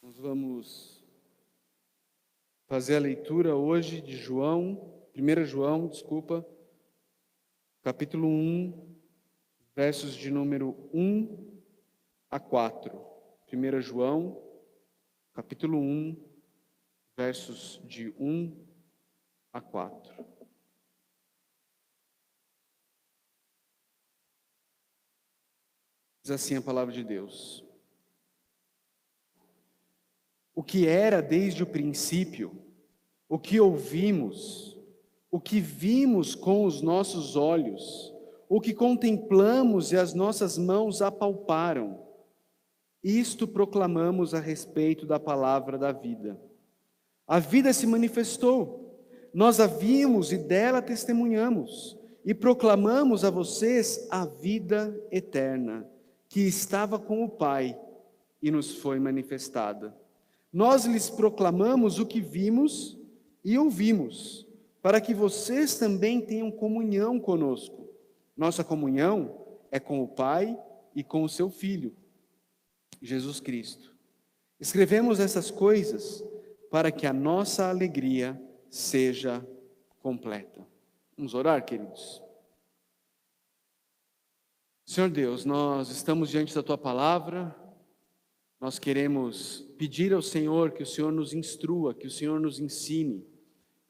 Nós vamos fazer a leitura hoje de 1 João, capítulo 1, versos de número 1 a 4. 1 João, capítulo 1, versos de 1 a 4. Diz assim a palavra de Deus. O que era desde o princípio, o que ouvimos, o que vimos com os nossos olhos, o que contemplamos e as nossas mãos apalparam, isto proclamamos a respeito da palavra da vida. A vida se manifestou, nós a vimos e dela testemunhamos, e proclamamos a vocês a vida eterna, que estava com o Pai e nos foi manifestada. Nós lhes proclamamos o que vimos e ouvimos, para que vocês também tenham comunhão conosco. Nossa comunhão é com o Pai e com o seu Filho, Jesus Cristo. Escrevemos essas coisas para que a nossa alegria seja completa. Vamos orar, queridos? Senhor Deus, nós estamos diante da Tua palavra. Nós queremos pedir ao Senhor que o Senhor nos instrua, que o Senhor nos ensine.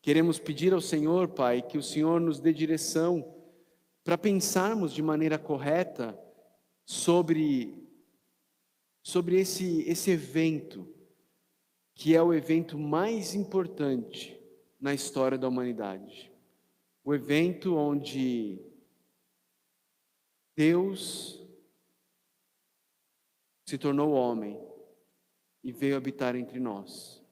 Queremos pedir ao Senhor, Pai, que o Senhor nos dê direção para pensarmos de maneira correta sobre esse evento, que é o evento mais importante na história da humanidade. O evento onde Deus se tornou homem e veio habitar entre nós.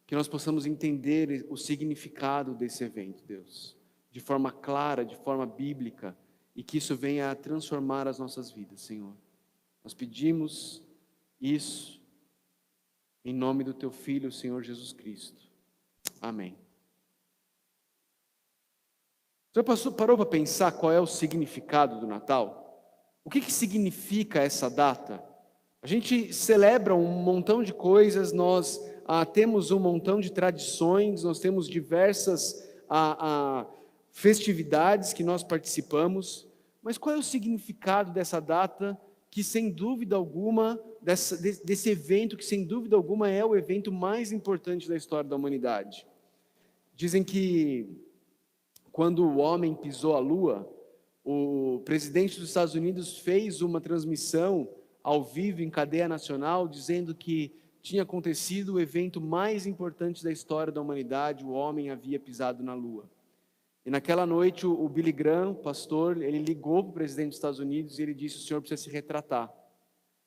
Que nós possamos entender o significado desse evento, Deus, de forma clara, de forma bíblica, e que isso venha a transformar as nossas vidas, Senhor. Nós pedimos isso em nome do Teu Filho, o Senhor Jesus Cristo. Amém. Você parou para pensar qual é o significado do Natal? O que significa essa data? A gente celebra um montão de coisas, nós temos um montão de tradições, nós temos diversas festividades que nós participamos, mas qual é o significado dessa data que, sem dúvida alguma, desse evento que, sem dúvida alguma, é o evento mais importante da história da humanidade? Dizem que, quando o homem pisou a Lua, o presidente dos Estados Unidos fez uma transmissão ao vivo, em cadeia nacional, dizendo que tinha acontecido o evento mais importante da história da humanidade, o homem havia pisado na Lua. E naquela noite, o Billy Graham, pastor, ele ligou para o presidente dos Estados Unidos e ele disse: o senhor precisa se retratar.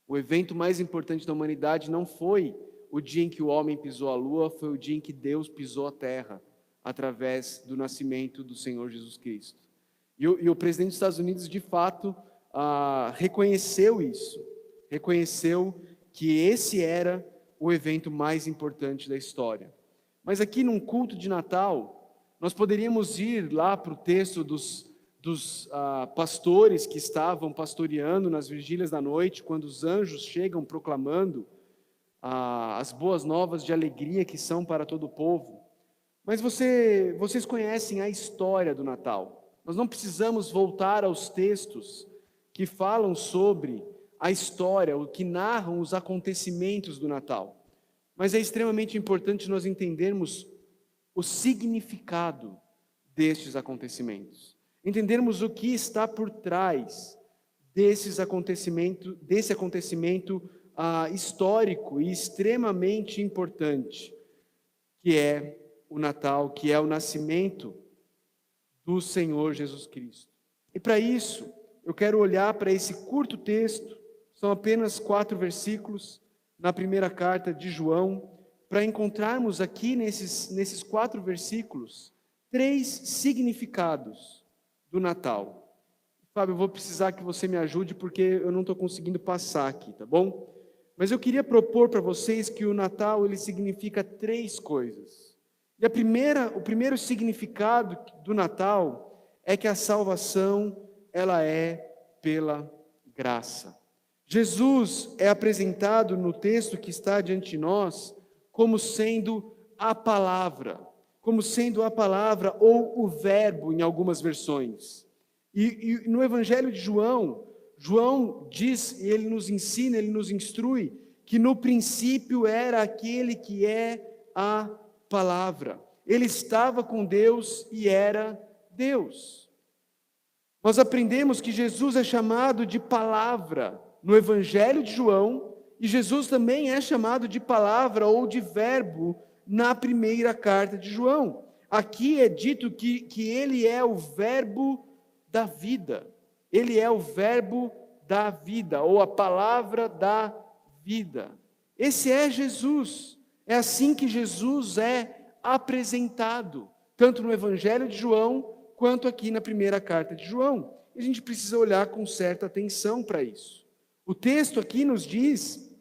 O evento mais importante da humanidade não foi o dia em que o homem pisou a Lua, foi o dia em que Deus pisou a terra, através do nascimento do Senhor Jesus Cristo. E o presidente dos Estados Unidos, de fato, reconheceu isso. Reconheceu que esse era o evento mais importante da história. Mas aqui num culto de Natal, nós poderíamos ir lá para o texto dos pastores que estavam pastoreando nas vigílias da noite, quando os anjos chegam proclamando as boas novas de alegria que são para todo o povo. Mas vocês conhecem a história do Natal. Nós não precisamos voltar aos textos que falam sobre a história, o que narram os acontecimentos do Natal. Mas é extremamente importante nós entendermos o significado destes acontecimentos. Entendermos o que está por trás desse acontecimento histórico e extremamente importante, que é o Natal, que é o nascimento do Senhor Jesus Cristo. E para isso, eu quero olhar para esse curto texto, são apenas 4 versículos, na primeira carta de João, para encontrarmos aqui nesses 4 versículos, 3 significados do Natal. Fábio, eu vou precisar que você me ajude, porque eu não estou conseguindo passar aqui, tá bom? Mas eu queria propor para vocês que o Natal, ele significa 3 coisas. E o primeiro significado do Natal é que a salvação, ela é pela graça. Jesus é apresentado no texto que está diante de nós como sendo a palavra, ou o verbo em algumas versões. E no Evangelho de João, João diz, ele nos ensina, ele nos instrui, que no princípio era aquele que é a palavra. Ele estava com Deus e era Deus. Nós aprendemos que Jesus é chamado de palavra no Evangelho de João, e Jesus também é chamado de palavra ou de verbo na primeira carta de João. Aqui é dito que ele é o verbo da vida. Ele é o verbo da vida, ou a palavra da vida. Esse é Jesus. É assim que Jesus é apresentado, tanto no Evangelho de João, quanto aqui na primeira carta de João. E a gente precisa olhar com certa atenção para isso. O texto aqui nos diz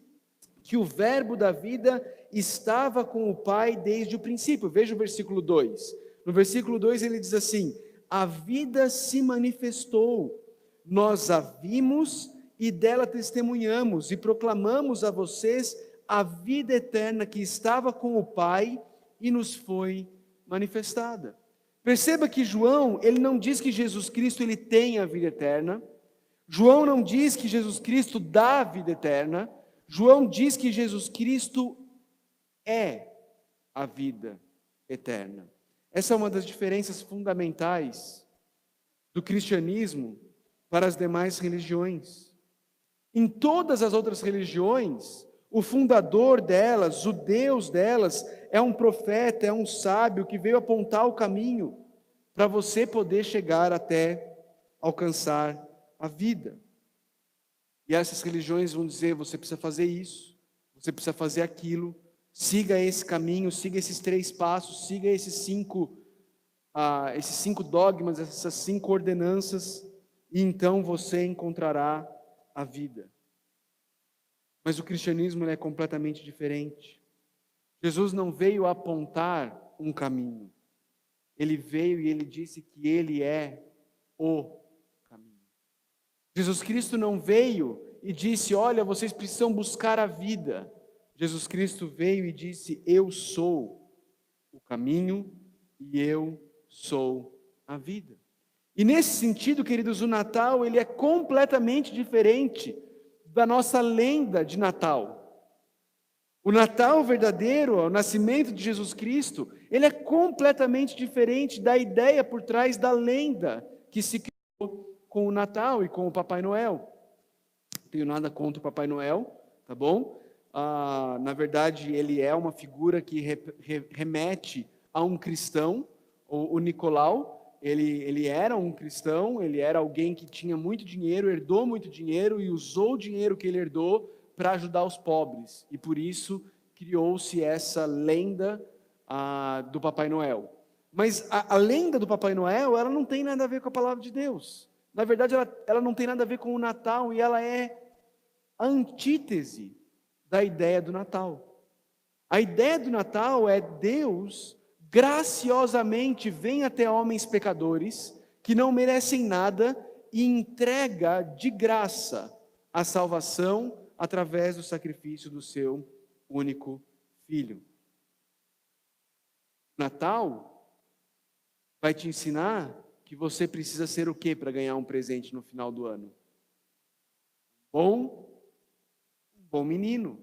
que o verbo da vida estava com o Pai desde o princípio. Veja o versículo 2. No versículo 2 ele diz assim: a vida se manifestou, nós a vimos e dela testemunhamos e proclamamos a vocês a vida eterna que estava com o Pai e nos foi manifestada. Perceba que João, ele não diz que Jesus Cristo ele tem a vida eterna. João não diz que Jesus Cristo dá a vida eterna. João diz que Jesus Cristo é a vida eterna. Essa é uma das diferenças fundamentais do cristianismo para as demais religiões. Em todas as outras religiões, o fundador delas, o Deus delas, é um profeta, é um sábio que veio apontar o caminho para você poder chegar até alcançar a vida. E essas religiões vão dizer: você precisa fazer isso, você precisa fazer aquilo, siga esse caminho, siga esses 3 passos, siga esses 5 dogmas, essas 5 ordenanças, e então você encontrará a vida. Mas o cristianismo é completamente diferente. Jesus não veio apontar um caminho. Ele veio e ele disse que ele é o caminho. Jesus Cristo não veio e disse: olha, vocês precisam buscar a vida. Jesus Cristo veio e disse: eu sou o caminho e eu sou a vida. E nesse sentido, queridos, o Natal ele é completamente diferente da nossa lenda de Natal. O Natal verdadeiro, o nascimento de Jesus Cristo, ele é completamente diferente da ideia por trás da lenda que se criou com o Natal e com o Papai Noel. Não tenho nada contra o Papai Noel, tá bom? Na verdade, ele é uma figura que remete a um cristão, o Nicolau. Ele era um cristão, ele era alguém que tinha muito dinheiro, herdou muito dinheiro e usou o dinheiro que ele herdou para ajudar os pobres. E por isso criou-se essa lenda do Papai Noel. Mas a lenda do Papai Noel, ela não tem nada a ver com a palavra de Deus. Na verdade, ela não tem nada a ver com o Natal, e ela é a antítese da ideia do Natal. A ideia do Natal é Deus graciosamente vem até homens pecadores que não merecem nada e entrega de graça a salvação através do sacrifício do seu único filho. Natal vai te ensinar que você precisa ser o quê para ganhar um presente no final do ano? Um bom menino.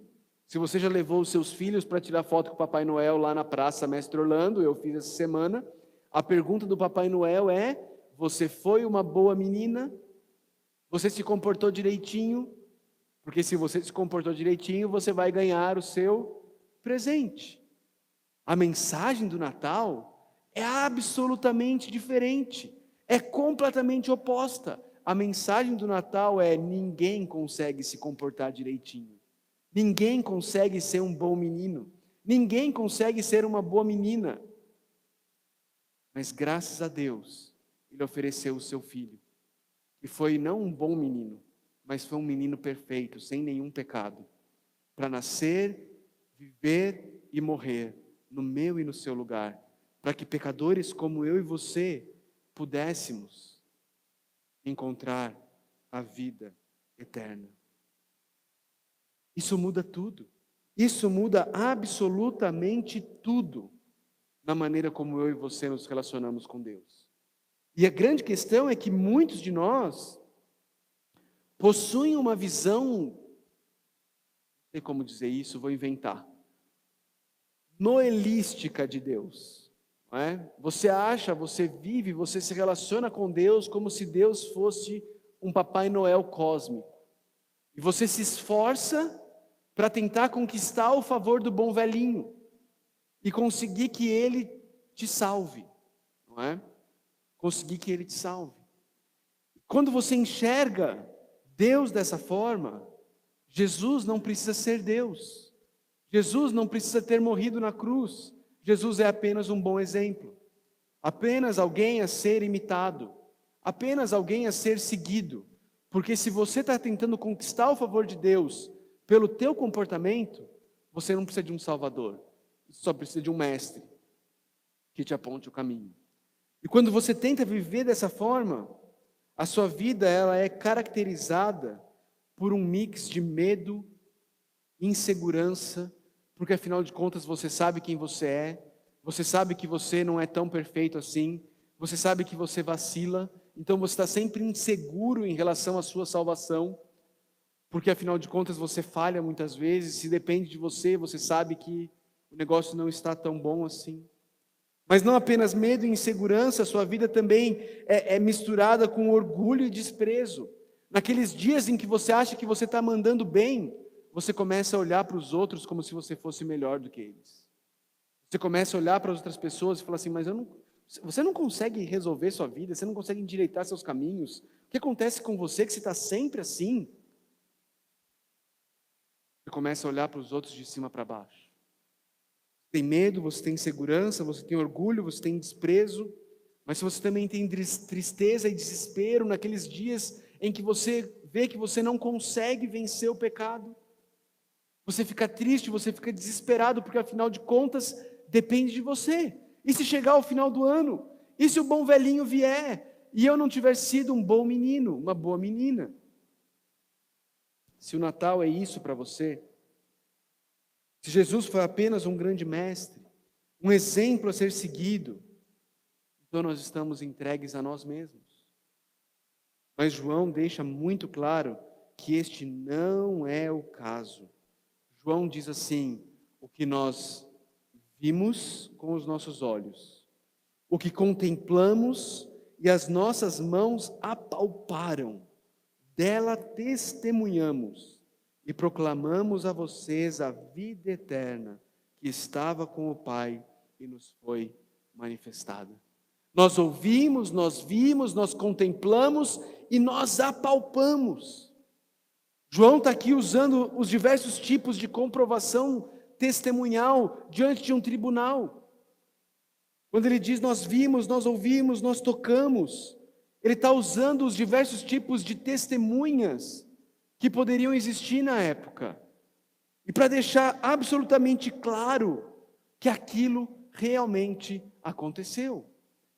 Se você já levou os seus filhos para tirar foto com o Papai Noel lá na Praça Mestre Orlando, eu fiz essa semana, a pergunta do Papai Noel é: você foi uma boa menina? Você se comportou direitinho? Porque se você se comportou direitinho, você vai ganhar o seu presente. A mensagem do Natal é absolutamente diferente, é completamente oposta. A mensagem do Natal é: ninguém consegue se comportar direitinho. Ninguém consegue ser um bom menino. Ninguém consegue ser uma boa menina. Mas graças a Deus, Ele ofereceu o seu filho. E foi não um bom menino, mas foi um menino perfeito, sem nenhum pecado. Para nascer, viver e morrer no meu e no seu lugar. Para que pecadores como eu e você pudéssemos encontrar a vida eterna. Isso muda tudo. Isso muda absolutamente tudo na maneira como eu e você nos relacionamos com Deus. E a grande questão é que muitos de nós possuem uma visão, não sei como dizer isso, vou inventar, noelística de Deus. Não é? Você acha, você vive, você se relaciona com Deus como se Deus fosse um Papai Noel cósmico. E você se esforça para tentar conquistar o favor do bom velhinho e conseguir que ele te salve, não é? Conseguir que ele te salve. Quando você enxerga Deus dessa forma, Jesus não precisa ser Deus. Jesus não precisa ter morrido na cruz. Jesus é apenas um bom exemplo. Apenas alguém a ser imitado. Apenas alguém a ser seguido. Porque se você está tentando conquistar o favor de Deus pelo teu comportamento, você não precisa de um Salvador. Você só precisa de um mestre que te aponte o caminho. E quando você tenta viver dessa forma, a sua vida ela é caracterizada por um mix de medo, insegurança, porque afinal de contas você sabe quem você sabe que você não é tão perfeito assim, você sabe que você vacila, então você está sempre inseguro em relação à sua salvação, porque afinal de contas você falha muitas vezes, se depende de você, você sabe que o negócio não está tão bom assim. Mas não apenas medo e insegurança, a sua vida também é misturada com orgulho e desprezo. Naqueles dias em que você acha que você está mandando bem, você começa a olhar para os outros como se você fosse melhor do que eles. Você começa a olhar para as outras pessoas e falar assim, mas você não consegue resolver sua vida, você não consegue endireitar seus caminhos. O que acontece com você que você está sempre assim? Você começa a olhar para os outros de cima para baixo. Tem medo, você tem insegurança, você tem orgulho, você tem desprezo, mas se você também tem tristeza e desespero naqueles dias em que você vê que você não consegue vencer o pecado, você fica triste, você fica desesperado, porque afinal de contas depende de você. E se chegar ao final do ano? E se o bom velhinho vier e eu não tiver sido um bom menino, uma boa menina? Se o Natal é isso para você, se Jesus foi apenas um grande mestre, um exemplo a ser seguido, então nós estamos entregues a nós mesmos. Mas João deixa muito claro que este não é o caso. João diz assim: o que nós vimos com os nossos olhos, o que contemplamos e as nossas mãos apalparam, dela testemunhamos e proclamamos a vocês a vida eterna que estava com o Pai e nos foi manifestada. Nós ouvimos, nós vimos, nós contemplamos e nós apalpamos. João está aqui usando os diversos tipos de comprovação testemunhal diante de um tribunal. Quando ele diz nós vimos, nós ouvimos, nós tocamos, ele está usando os diversos tipos de testemunhas que poderiam existir na época. E para deixar absolutamente claro que aquilo realmente aconteceu,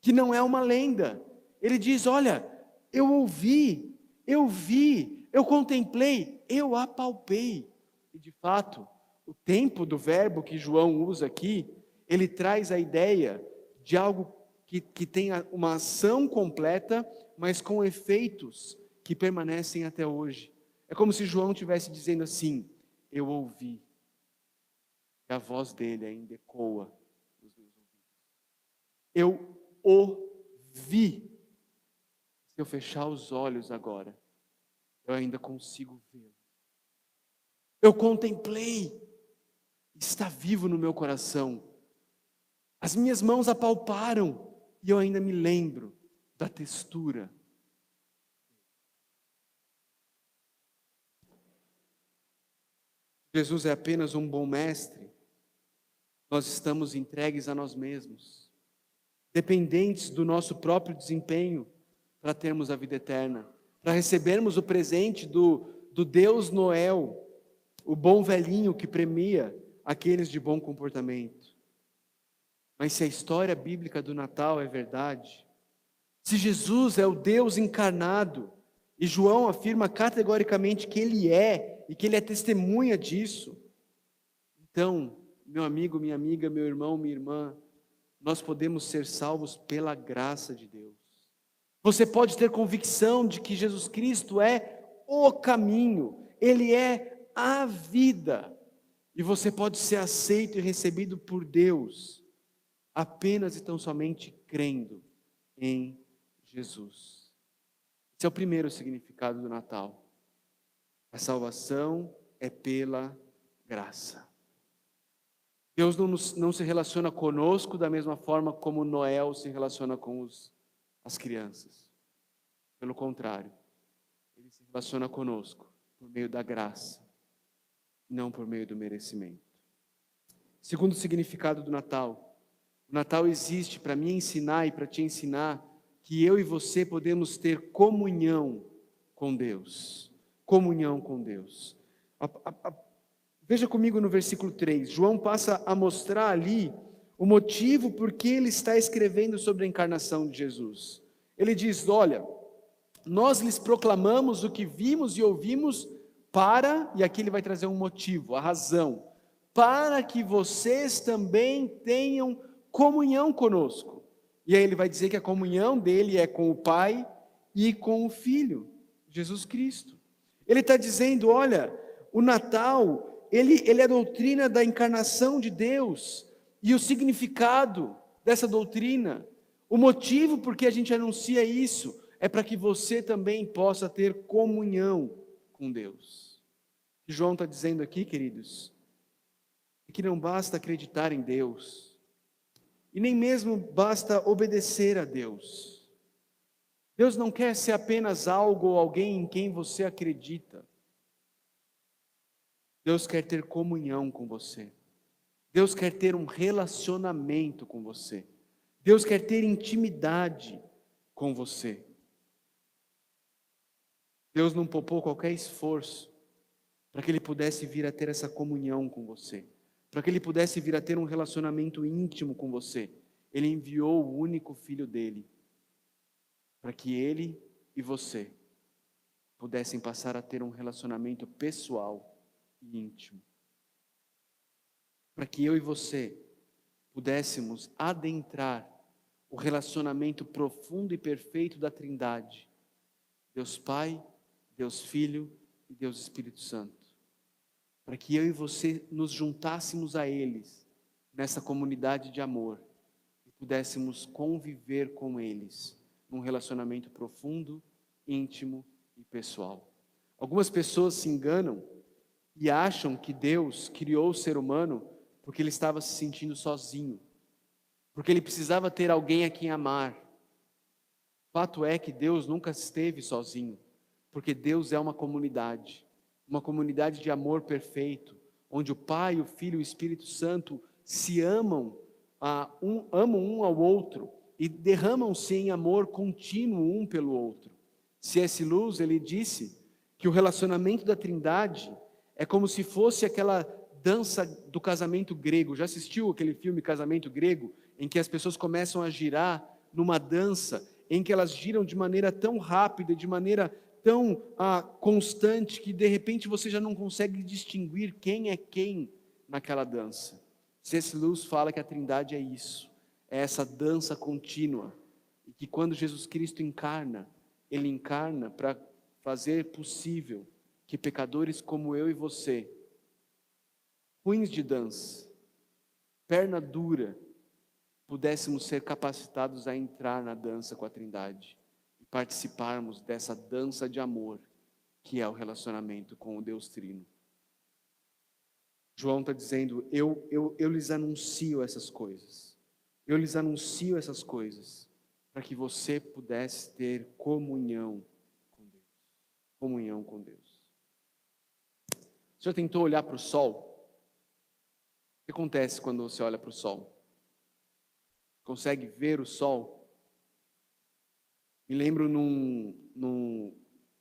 que não é uma lenda. Ele diz, olha, eu ouvi, eu vi, eu contemplei, eu apalpei. E de fato, o tempo do verbo que João usa aqui, ele traz a ideia de algo que tenha uma ação completa, mas com efeitos que permanecem até hoje. É como se João estivesse dizendo assim, eu ouvi, e a voz dele ainda ecoa nos meus ouvidos. Eu ouvi. Se eu fechar os olhos agora, eu ainda consigo vê-lo. Eu contemplei, está vivo no meu coração. As minhas mãos apalparam e eu ainda me lembro da textura. Jesus é apenas um bom mestre. Nós estamos entregues a nós mesmos, dependentes do nosso próprio desempenho para termos a vida eterna, para recebermos o presente do Deus Noel, o bom velhinho que premia aqueles de bom comportamento. Mas se a história bíblica do Natal é verdade, se Jesus é o Deus encarnado E João afirma categoricamente que ele é, e que ele é testemunha disso. Então, meu amigo, minha amiga, meu irmão, minha irmã, nós podemos ser salvos pela graça de Deus. Você pode ter convicção de que Jesus Cristo é o caminho, Ele é a vida. E você pode ser aceito e recebido por Deus, apenas e tão somente crendo em Jesus. Esse é o primeiro significado do Natal. A salvação é pela graça. Deus não se relaciona conosco da mesma forma como Noel se relaciona com as crianças. Pelo contrário, Ele se relaciona conosco por meio da graça, não por meio do merecimento. Segundo significado do Natal. O Natal existe para me ensinar e para te ensinar que eu e você podemos ter comunhão com Deus. Comunhão com Deus. Veja comigo no versículo 3. João passa a mostrar ali o motivo por que ele está escrevendo sobre a encarnação de Jesus. Ele diz, olha, nós lhes proclamamos o que vimos e ouvimos e aqui ele vai trazer um motivo, a razão, para que vocês também tenham comunhão conosco. E aí ele vai dizer que a comunhão dele é com o Pai e com o Filho, Jesus Cristo. Ele está dizendo, olha, o Natal, ele é a doutrina da encarnação de Deus, e o significado dessa doutrina, o motivo por que a gente anuncia isso, é para que você também possa ter comunhão com Deus. O que João está dizendo aqui, queridos, é que não basta acreditar em Deus, e nem mesmo basta obedecer a Deus. Deus não quer ser apenas algo ou alguém em quem você acredita. Deus quer ter comunhão com você. Deus quer ter um relacionamento com você. Deus quer ter intimidade com você. Deus não poupou qualquer esforço para que Ele pudesse vir a ter essa comunhão com você, para que Ele pudesse vir a ter um relacionamento íntimo com você. Ele enviou o único Filho dEle, para que Ele e você pudessem passar a ter um relacionamento pessoal e íntimo. Para que eu e você pudéssemos adentrar o relacionamento profundo e perfeito da Trindade, Deus Pai, Deus Filho e Deus Espírito Santo. Para que eu e você nos juntássemos a eles nessa comunidade de amor e pudéssemos conviver com eles num relacionamento profundo, íntimo e pessoal. Algumas pessoas se enganam e acham que Deus criou o ser humano porque ele estava se sentindo sozinho, porque ele precisava ter alguém a quem amar. O fato é que Deus nunca esteve sozinho, porque Deus é uma comunidade de amor perfeito, onde o Pai, o Filho e o Espírito Santo se amam um ao outro e derramam-se em amor contínuo um pelo outro. C.S. Lewis, ele disse que o relacionamento da Trindade é como se fosse aquela dança do casamento grego. Já assistiu aquele filme Casamento Grego, em que as pessoas começam a girar numa dança, em que elas giram de maneira tão rápida, de maneira tão constante, que de repente você já não consegue distinguir quem é quem naquela dança. C.S. Lewis fala que a Trindade é isso, é essa dança contínua, e que quando Jesus Cristo encarna, Ele encarna para fazer possível que pecadores como eu e você, ruins de dança, perna dura, pudéssemos ser capacitados a entrar na dança com a Trindade e participarmos dessa dança de amor que é o relacionamento com o Deus Trino. João está dizendo, eu lhes anuncio essas coisas. Eu lhes anuncio essas coisas para que você pudesse ter comunhão com Deus. Comunhão com Deus. Você já tentou olhar para o sol? O que acontece quando você olha para o sol? Consegue ver o sol? Me lembro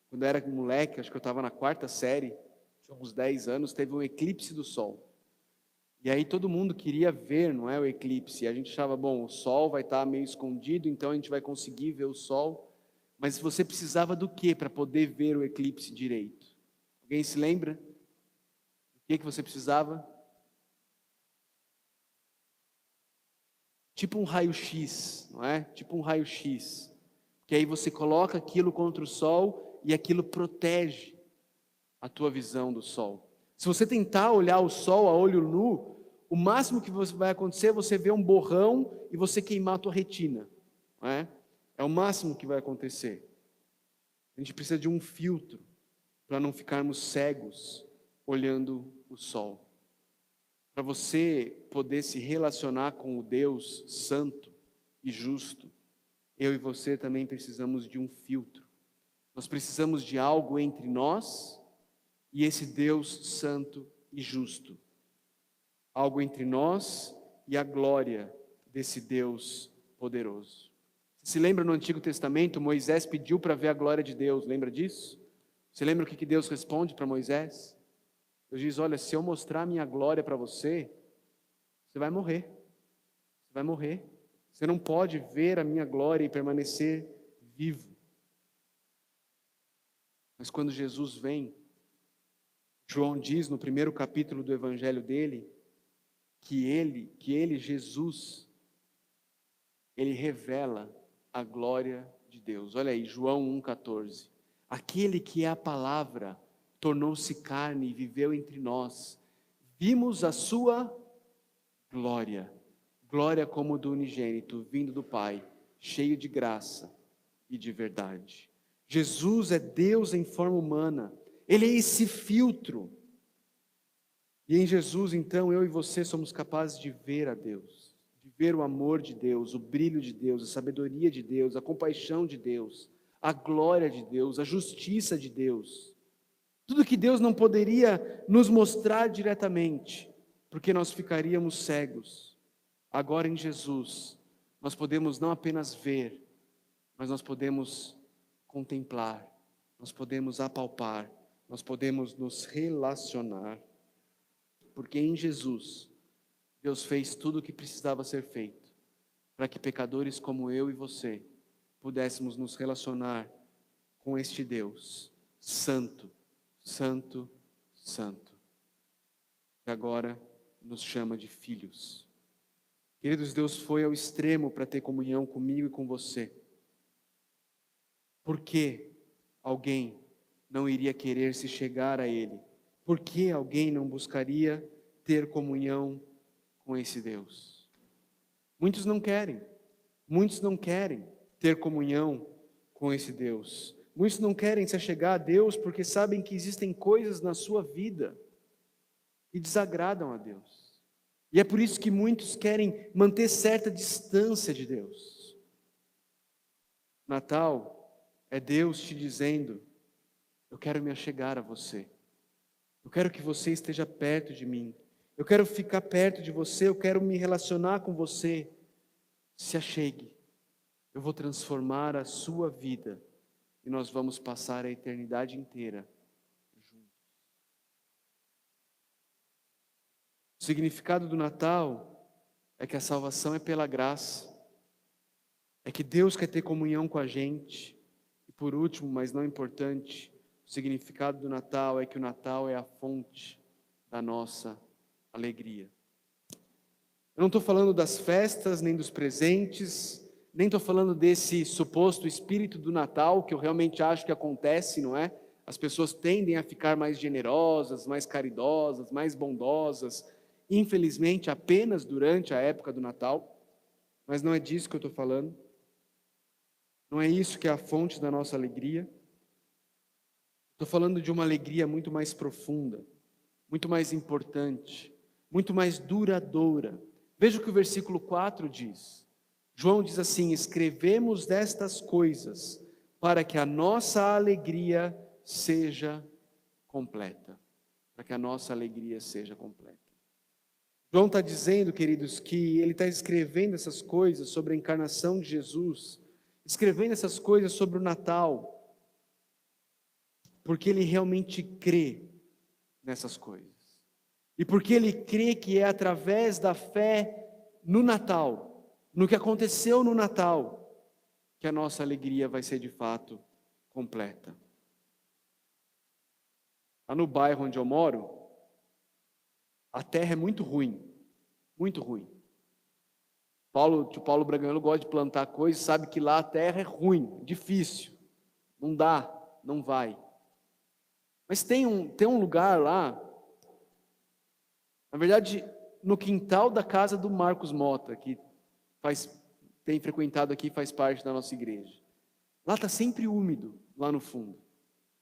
quando eu era moleque, acho que eu estava na 4ª série, tinha uns 10 anos, teve um eclipse do sol. E aí todo mundo queria ver, não é, o eclipse. E a gente achava, bom, o sol vai estar meio escondido, então a gente vai conseguir ver o sol. Mas você precisava do quê para poder ver o eclipse direito? Alguém se lembra? O que você precisava? Tipo um raio-x, não é? Tipo um raio-x. Que aí você coloca aquilo contra o sol e aquilo protege a tua visão do sol. Se você tentar olhar o sol a olho nu, o máximo que vai acontecer é você ver um borrão e você queimar a tua retina, não é? É o máximo que vai acontecer. A gente precisa de um filtro para não ficarmos cegos olhando o sol. Para você poder se relacionar com o Deus santo e justo, eu e você também precisamos de um filtro. Nós precisamos de algo entre nós e esse Deus santo e justo. Algo entre nós e a glória desse Deus poderoso. Você se lembra no Antigo Testamento, Moisés pediu para ver a glória de Deus, lembra disso? Você lembra o que Deus responde para Moisés? Deus diz, olha, se eu mostrar a minha glória para você, você vai morrer. Você vai morrer. Você não pode ver a minha glória e permanecer vivo. Mas quando Jesus vem, João diz no primeiro capítulo do evangelho dele, que ele, Jesus, ele revela a glória de Deus. Olha aí, João 1,14. Aquele que é a palavra tornou-se carne e viveu entre nós. Vimos a sua glória, glória como do unigênito, vindo do Pai, cheio de graça e de verdade. Jesus é Deus em forma humana, Ele é esse filtro. E em Jesus, então, eu e você somos capazes de ver a Deus, de ver o amor de Deus, o brilho de Deus, a sabedoria de Deus, a compaixão de Deus, a glória de Deus, a justiça de Deus. Tudo que Deus não poderia nos mostrar diretamente, porque nós ficaríamos cegos. Agora em Jesus, nós podemos não apenas ver, mas nós podemos contemplar, nós podemos apalpar, nós podemos nos relacionar. Porque em Jesus, Deus fez tudo o que precisava ser feito, para que pecadores como eu e você pudéssemos nos relacionar com este Deus santo, santo, santo, que agora nos chama de filhos. Queridos, Deus foi ao extremo para ter comunhão comigo e com você. Por que alguém não iria querer se chegar a Ele? Por que alguém não buscaria ter comunhão com esse Deus? Muitos não querem ter comunhão com esse Deus. Muitos não querem se achegar a Deus porque sabem que existem coisas na sua vida que desagradam a Deus. E é por isso que muitos querem manter certa distância de Deus. Natal é Deus te dizendo, eu quero me achegar a você. Eu quero que você esteja perto de mim. Eu quero ficar perto de você. Eu quero me relacionar com você. Se achegue. Eu vou transformar a sua vida. E nós vamos passar a eternidade inteira juntos. O significado do Natal é que a salvação é pela graça. É que Deus quer ter comunhão com a gente. E por último, mas não importante, o significado do Natal é que o Natal é a fonte da nossa alegria. Eu não estou falando das festas, nem dos presentes, nem estou falando desse suposto espírito do Natal, que eu realmente acho que acontece, não é? As pessoas tendem a ficar mais generosas, mais caridosas, mais bondosas, infelizmente apenas durante a época do Natal, mas não é disso que eu estou falando. Não é isso que é a fonte da nossa alegria. Estou falando de uma alegria muito mais profunda, muito mais importante, muito mais duradoura. Veja o que o versículo 4 diz. João diz assim, escrevemos destas coisas para que a nossa alegria seja completa. Para que a nossa alegria seja completa. João está dizendo, queridos, que ele está escrevendo essas coisas sobre a encarnação de Jesus, escrevendo essas coisas sobre o Natal, porque ele realmente crê nessas coisas. E porque ele crê que é através da fé no Natal, no que aconteceu no Natal, que a nossa alegria vai ser de fato completa. Lá no bairro onde eu moro, a terra é muito ruim, muito ruim. O tio Paulo Bragano gosta de plantar coisas, sabe que lá a terra é ruim, difícil, não dá, não vai. Mas tem um lugar lá, na verdade, no quintal da casa do Marcos Mota, que tem frequentado aqui, faz parte da nossa igreja. Lá está sempre úmido, lá no fundo.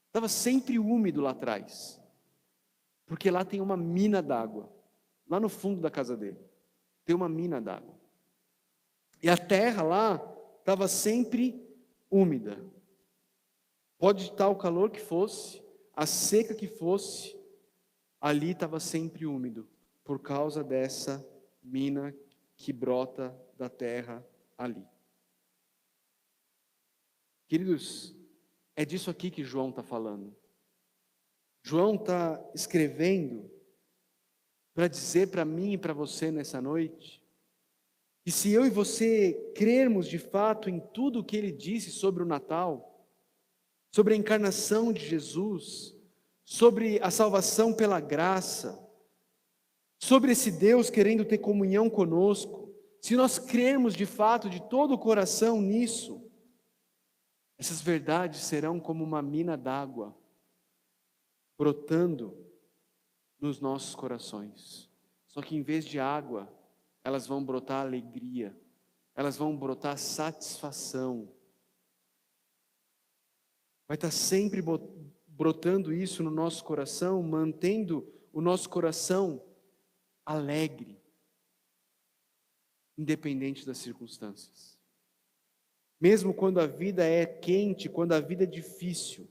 Estava sempre úmido lá atrás, porque lá tem uma mina d'água, lá no fundo da casa dele, tem uma mina d'água. E a terra lá estava sempre úmida. Pode estar o calor que fosse, a seca que fosse, ali estava sempre úmido, por causa dessa mina que brota da terra ali. Queridos, é disso aqui que João está falando. João está escrevendo para dizer para mim e para você nessa noite, que se eu e você crermos de fato em tudo o que ele disse sobre o Natal, sobre a encarnação de Jesus, sobre a salvação pela graça, sobre esse Deus querendo ter comunhão conosco, se nós crermos de fato de todo o coração nisso, essas verdades serão como uma mina d'água brotando nos nossos corações. Só que em vez de água, elas vão brotar alegria, elas vão brotar satisfação. Vai estar sempre brotando isso no nosso coração, mantendo o nosso coração alegre, independente das circunstâncias. Mesmo quando a vida é quente, quando a vida é difícil,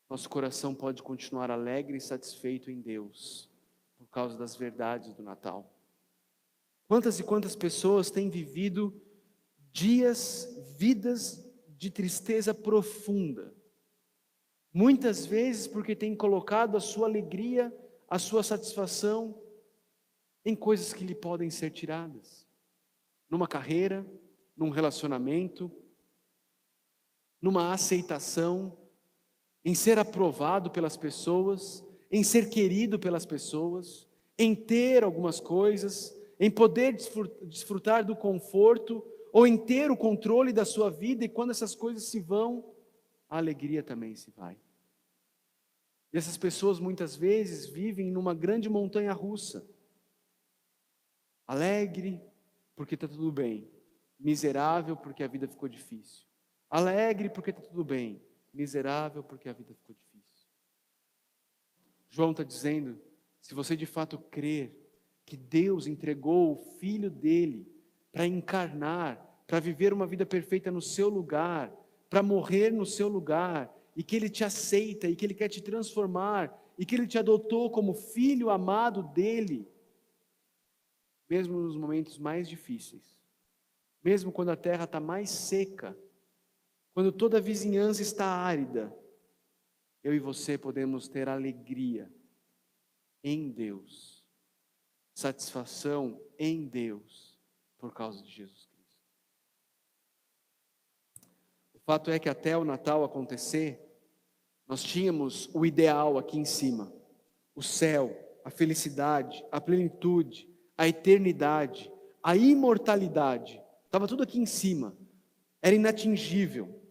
nosso coração pode continuar alegre e satisfeito em Deus, por causa das verdades do Natal. Quantas e quantas pessoas têm vivido vidas de tristeza profunda, muitas vezes porque têm colocado a sua alegria, a sua satisfação em coisas que lhe podem ser tiradas, numa carreira, num relacionamento, numa aceitação, em ser aprovado pelas pessoas, em ser querido pelas pessoas, em ter algumas coisas, em poder desfrutar do conforto, ou em ter o controle da sua vida, e quando essas coisas se vão, a alegria também se vai. E essas pessoas muitas vezes vivem numa grande montanha russa, alegre porque está tudo bem, miserável porque a vida ficou difícil, alegre porque está tudo bem, miserável porque a vida ficou difícil. João está dizendo, se você de fato crer que Deus entregou o Filho dele para encarnar, para viver uma vida perfeita no seu lugar, para morrer no seu lugar, e que Ele te aceita, e que Ele quer te transformar, e que Ele te adotou como filho amado dEle, mesmo nos momentos mais difíceis, mesmo quando a terra está mais seca, quando toda a vizinhança está árida, eu e você podemos ter alegria em Deus, satisfação em Deus, por causa de Jesus Cristo. O fato é que até o Natal acontecer, nós tínhamos o ideal aqui em cima, o céu, a felicidade, a plenitude, a eternidade, a imortalidade, estava tudo aqui em cima, era inatingível.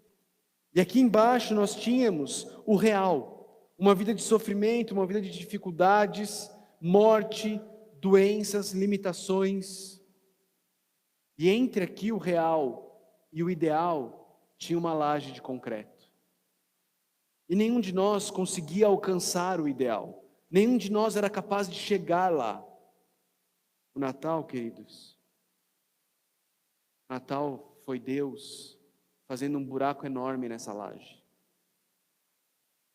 E aqui embaixo nós tínhamos o real, uma vida de sofrimento, uma vida de dificuldades, morte, doenças, limitações. E entre aqui o real e o ideal tinha uma laje de concreto. E nenhum de nós conseguia alcançar o ideal. Nenhum de nós era capaz de chegar lá. O Natal, queridos, Natal foi Deus fazendo um buraco enorme nessa laje.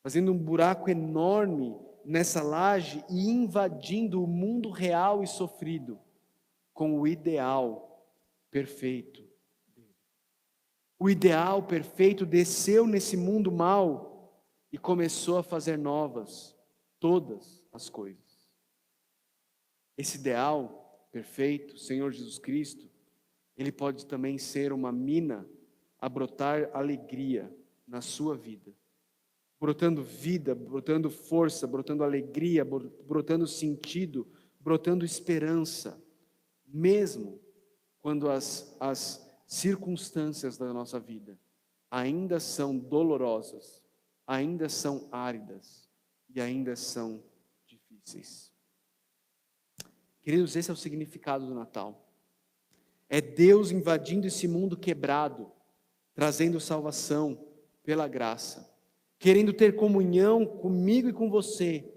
Fazendo um buraco enorme nessa laje e invadindo o mundo real e sofrido com o ideal perfeito dele. O ideal perfeito desceu nesse mundo mau e começou a fazer novas todas as coisas. Esse ideal perfeito, Senhor Jesus Cristo, ele pode também ser uma mina a brotar alegria na sua vida. Brotando vida, brotando força, brotando alegria, brotando sentido, brotando esperança, mesmo quando as circunstâncias da nossa vida ainda são dolorosas, ainda são áridas e ainda são difíceis. Queridos, esse é o significado do Natal. É Deus invadindo esse mundo quebrado, trazendo salvação pela graça, querendo ter comunhão comigo e com você,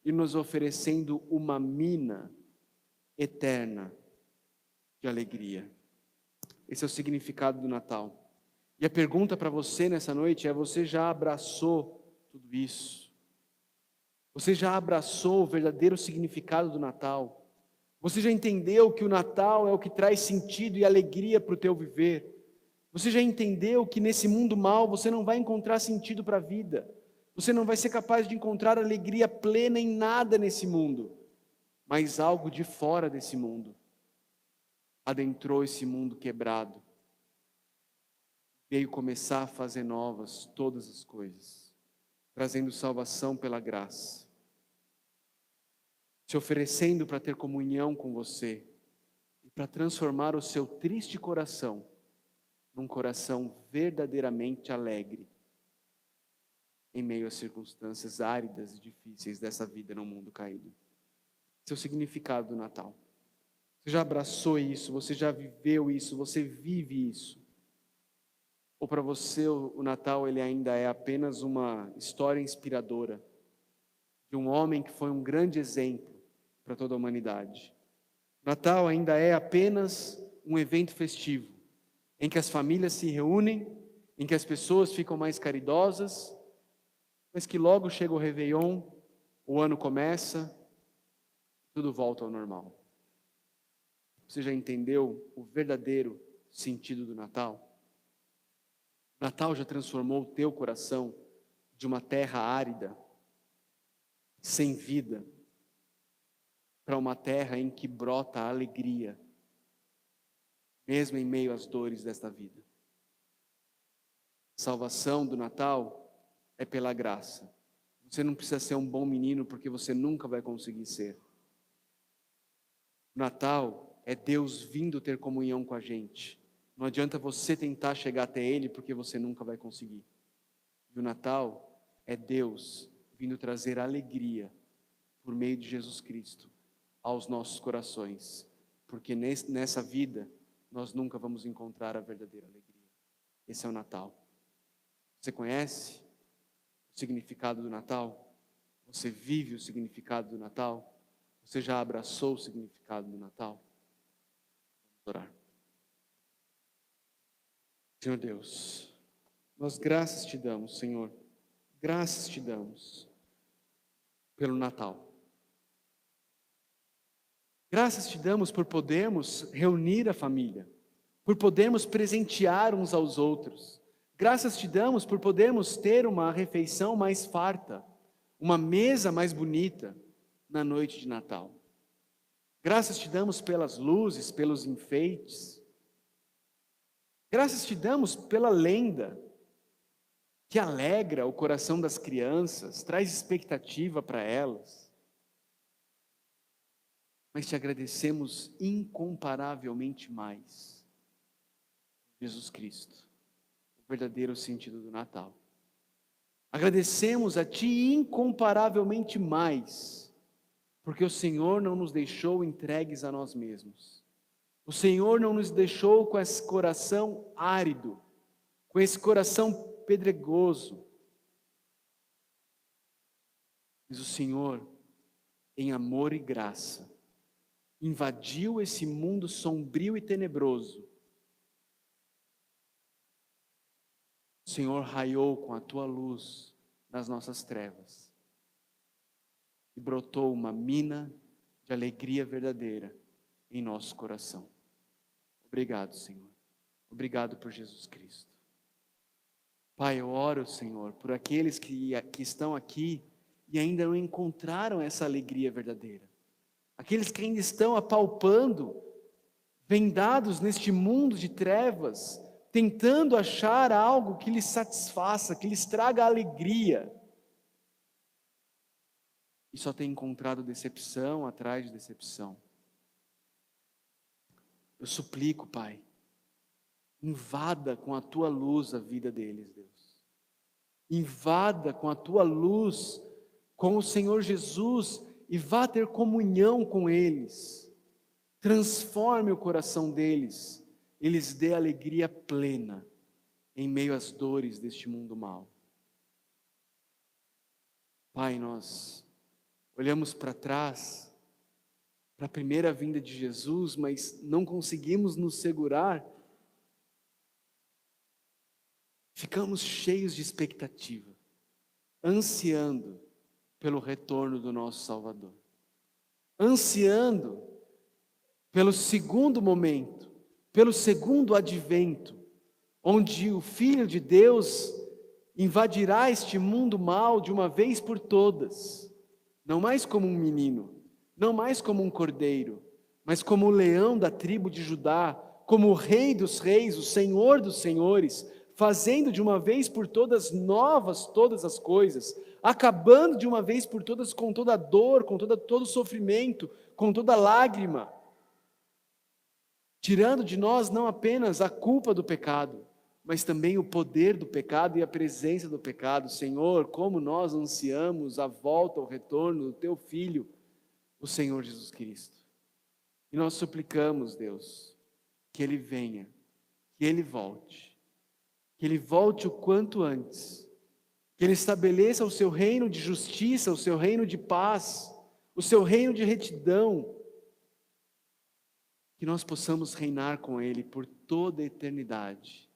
e nos oferecendo uma mina eterna de alegria. Esse é o significado do Natal. E a pergunta para você nessa noite é: você já abraçou tudo isso? Você já abraçou o verdadeiro significado do Natal? Você já entendeu que o Natal é o que traz sentido e alegria para o teu viver? Você já entendeu que nesse mundo mal você não vai encontrar sentido para a vida? Você não vai ser capaz de encontrar alegria plena em nada nesse mundo, mas algo de fora desse mundo adentrou esse mundo quebrado, veio começar a fazer novas todas as coisas, trazendo salvação pela graça, se oferecendo para ter comunhão com você e para transformar o seu triste coração num coração verdadeiramente alegre em meio às circunstâncias áridas e difíceis dessa vida no mundo caído. Esse é o significado do Natal. Você já abraçou isso, você já viveu isso, você vive isso? Ou para você o Natal ele ainda é apenas uma história inspiradora de um homem que foi um grande exemplo para toda a humanidade? Natal ainda é apenas um evento festivo, em que as famílias se reúnem, em que as pessoas ficam mais caridosas, mas que logo chega o Réveillon, o ano começa, tudo volta ao normal. Você já entendeu o verdadeiro sentido do Natal? O Natal já transformou o teu coração de uma terra árida, sem vida, para uma terra em que brota a alegria, mesmo em meio às dores desta vida. A salvação do Natal é pela graça. Você não precisa ser um bom menino, porque você nunca vai conseguir ser. O Natal é Deus vindo ter comunhão com a gente. Não adianta você tentar chegar até Ele, porque você nunca vai conseguir. E o Natal é Deus vindo trazer alegria por meio de Jesus Cristo aos nossos corações, porque nessa vida nós nunca vamos encontrar a verdadeira alegria. Esse é o Natal. Você conhece o significado do Natal? Você vive o significado do Natal? Você já abraçou o significado do Natal? Vamos orar. Senhor Deus, nós graças te damos, Senhor, graças te damos pelo Natal. Graças te damos por podermos reunir a família, por podermos presentear uns aos outros. Graças te damos por podermos ter uma refeição mais farta, uma mesa mais bonita na noite de Natal. Graças te damos pelas luzes, pelos enfeites. Graças te damos pela lenda que alegra o coração das crianças, traz expectativa para elas. Mas te agradecemos incomparavelmente mais, Jesus Cristo, o verdadeiro sentido do Natal. Agradecemos a Ti incomparavelmente mais, porque o Senhor não nos deixou entregues a nós mesmos. O Senhor não nos deixou com esse coração árido, com esse coração pedregoso. Mas o Senhor, em amor e graça, invadiu esse mundo sombrio e tenebroso. O Senhor raiou com a tua luz nas nossas trevas e brotou uma mina de alegria verdadeira em nosso coração. Obrigado, Senhor. Obrigado por Jesus Cristo. Pai, eu oro, Senhor, por aqueles que estão aqui e ainda não encontraram essa alegria verdadeira. Aqueles que ainda estão apalpando vendados neste mundo de trevas, tentando achar algo que lhes satisfaça, que lhes traga alegria. E só tem encontrado decepção atrás de decepção. Eu suplico, Pai, invada com a tua luz a vida deles, Deus. Invada com a tua luz, com o Senhor Jesus, e vá ter comunhão com eles. Transforme o coração deles e lhes dê alegria plena em meio às dores deste mundo mau. Pai, nós olhamos para trás, para a primeira vinda de Jesus, mas não conseguimos nos segurar. Ficamos cheios de expectativa, ansiando pelo retorno do nosso Salvador, ansiando pelo segundo momento, pelo segundo advento, onde o Filho de Deus invadirá este mundo mau de uma vez por todas, não mais como um menino, não mais como um cordeiro, mas como o leão da tribo de Judá, como o Rei dos reis, o Senhor dos senhores, fazendo de uma vez por todas novas todas as coisas, acabando de uma vez por todas com toda a dor, com todo o sofrimento, com toda a lágrima, tirando de nós não apenas a culpa do pecado, mas também o poder do pecado e a presença do pecado. Senhor, como nós ansiamos a volta, o retorno do Teu Filho, o Senhor Jesus Cristo. E nós suplicamos, Deus, que Ele venha, que Ele volte o quanto antes, que Ele estabeleça o Seu reino de justiça, o Seu reino de paz, o Seu reino de retidão, que nós possamos reinar com Ele por toda a eternidade,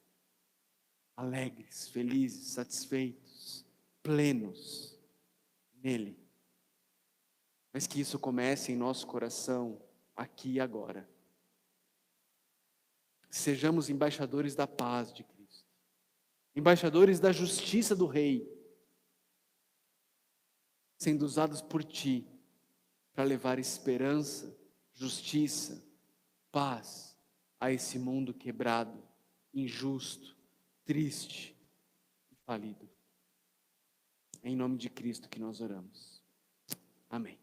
alegres, felizes, satisfeitos, plenos nele. Mas que isso comece em nosso coração, aqui e agora. Sejamos embaixadores da paz de Cristo, embaixadores da justiça do Rei, sendo usados por Ti para levar esperança, justiça, paz a esse mundo quebrado, injusto, triste e falido. É em nome de Cristo que nós oramos. Amém.